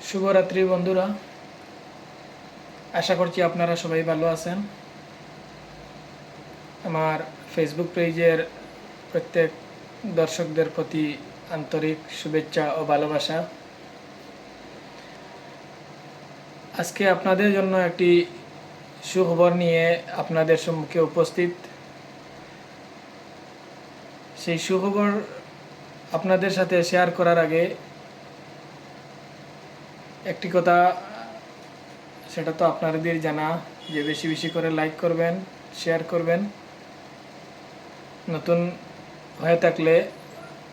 শুভরাত্রি বন্ধুরা, আশা করছি আপনারা সবাই ভালো আছেন। আমার ফেসবুক পেজের প্রত্যেক দর্শকদের প্রতি আন্তরিক শুভেচ্ছা ও ভালোবাসা। আজকে আপনাদের জন্য একটি সুখবর নিয়ে আপনাদের সম্মুখে উপস্থিত। সেই সুখবর আপনাদের সাথে শেয়ার করার আগে একটি কথা, সেটা তো আপনাদের জানা যে বেশি বেশি করে লাইক করবেন, শেয়ার করবেন। নতুন হয়ে থাকলে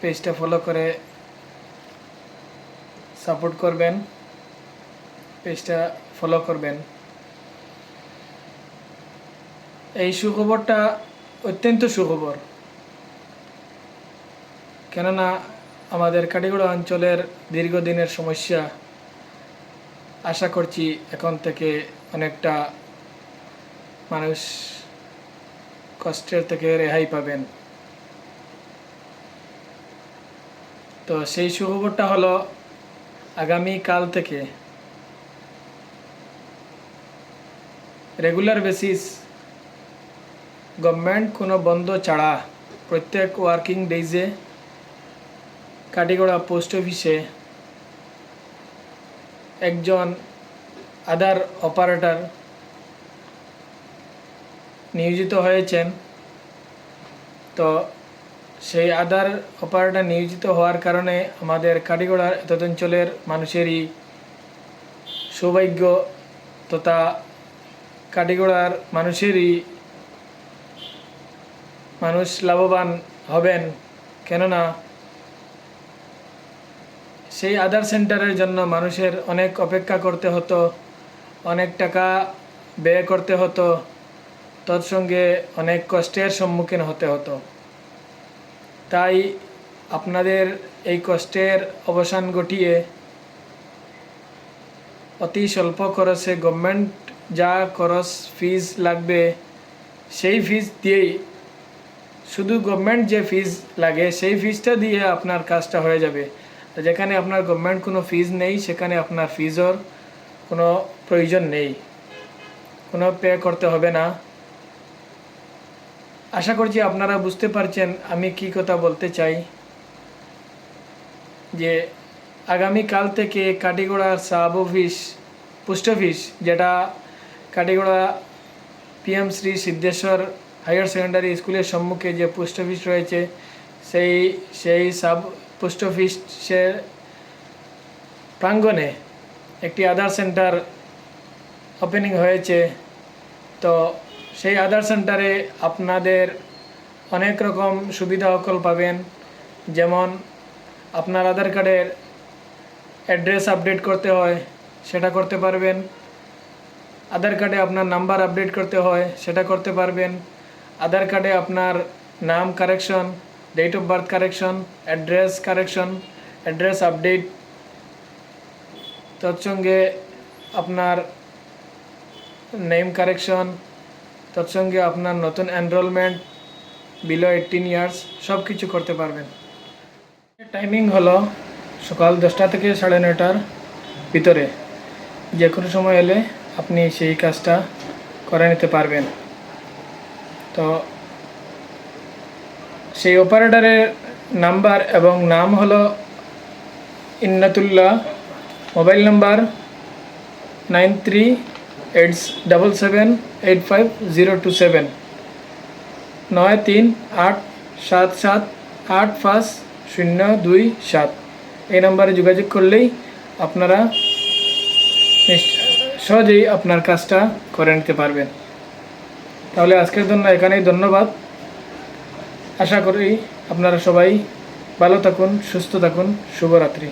পেজটা ফলো করে সাপোর্ট করবেন, পেজটা ফলো করবেন। এই সুখবরটা অত্যন্ত সুখবর, কেননা আমাদের কাটিগড়া অঞ্চলের দীর্ঘদিনের সমস্যা আশা করছি এখন থেকে অনেকটা মানুষ কষ্টের থেকে রেহাই পাবেন। তো সেই সুখবরটা হলো আগামী কাল থেকে রেগুলার বেসিস গভর্নমেন্ট কোনো বন্ধ ছাড়া প্রত্যেক ওয়ার্কিং ডেজে কাটিগড়া পোস্ট অফিসে একজন আধার অপারেটর নিয়োজিত হয়েছেন। তো সেই আধার অপারেটর নিয়োজিত হওয়ার কারণে আমাদের কাটিগড়ার এত অঞ্চলের মানুষেরই সৌভাগ্য তথা কাটিগড়ার মানুষ লাভবান হবেন। কেননা সেই আধার সেন্টারের জন্য মানুষের অনেক অপেক্ষা করতে হতো, অনেক টাকা ব্যয় করতে হতো, তৎসঙ্গে অনেক কষ্টের সম্মুখীন হতে হতো। তাই আপনাদের এই কষ্টের অবসান ঘটিয়ে অতি স্বল্প খরচে গভর্নমেন্ট যা খরচ ফিজ লাগবে সেই ফিজ দিয়েই, শুধু গভর্নমেন্ট যে ফিজ লাগে সেই ফিজটা দিয়ে আপনার কাজটা হয়ে যাবে। যেখানে আপনার গভর্নমেন্ট কোনো ফিজ নেই সেখানে আপনার ফিজের কোনো প্রয়োজন নেই, কোনো পে করতে হবে না। আশা করছি আপনারা বুঝতে পারছেন আমি কি কথা বলতে চাই। যে আগামীকাল থেকে কাটিগড়ার সাব অফিস পোস্ট অফিস, যেটা Katigorah PM Shri Siddheswar higher secondary স্কুলের সম্মুখে যে পোস্ট অফিস রয়েছে সেই সাব পোস্ট অফিসের প্রাঙ্গণে একটি আধার সেন্টার ওপেনিং হয়েছে। তো সেই আধার সেন্টারে আপনাদের অনেক রকম সুবিধা সকল পাবেন। যেমন আপনার আধার কার্ডের অ্যাড্রেস আপডেট করতে হয় সেটা করতে পারবেন, আধার কার্ডে আপনার নাম্বার আপডেট করতে হয় সেটা করতে পারবেন, আধার কার্ডে আপনার নাম correction, date of birth correction, address update, তৎসঙ্গে আপনার নেম কারেকশন, তৎসঙ্গে আপনার নতুন এনরোলমেন্ট বিলো 18 ইয়ার্স সব কিছু করতে পারবেন। টাইমিং হলো সকাল 10টা থেকে 9:30টার ভিতরে। যে কোনো সময় এলে আপনি সেই কাজটা করে নিতে পারবেন। তো সেই অপারেটরের নাম্বার এবং নাম হলো ইন্নাতুল্লাহ, মোবাইল নাম্বার 9387785027 9387785027। এই নাম্বারে যোগাযোগ করলেই আপনারা সহজেই আপনার কাজটা করে নিতে পারবেন। তাহলে আজকের জন্য এখানেই ধন্যবাদ। আশা করি আপনারা সবাই ভালো থাকুন, সুস্থ থাকুন। শুভরাত্রি।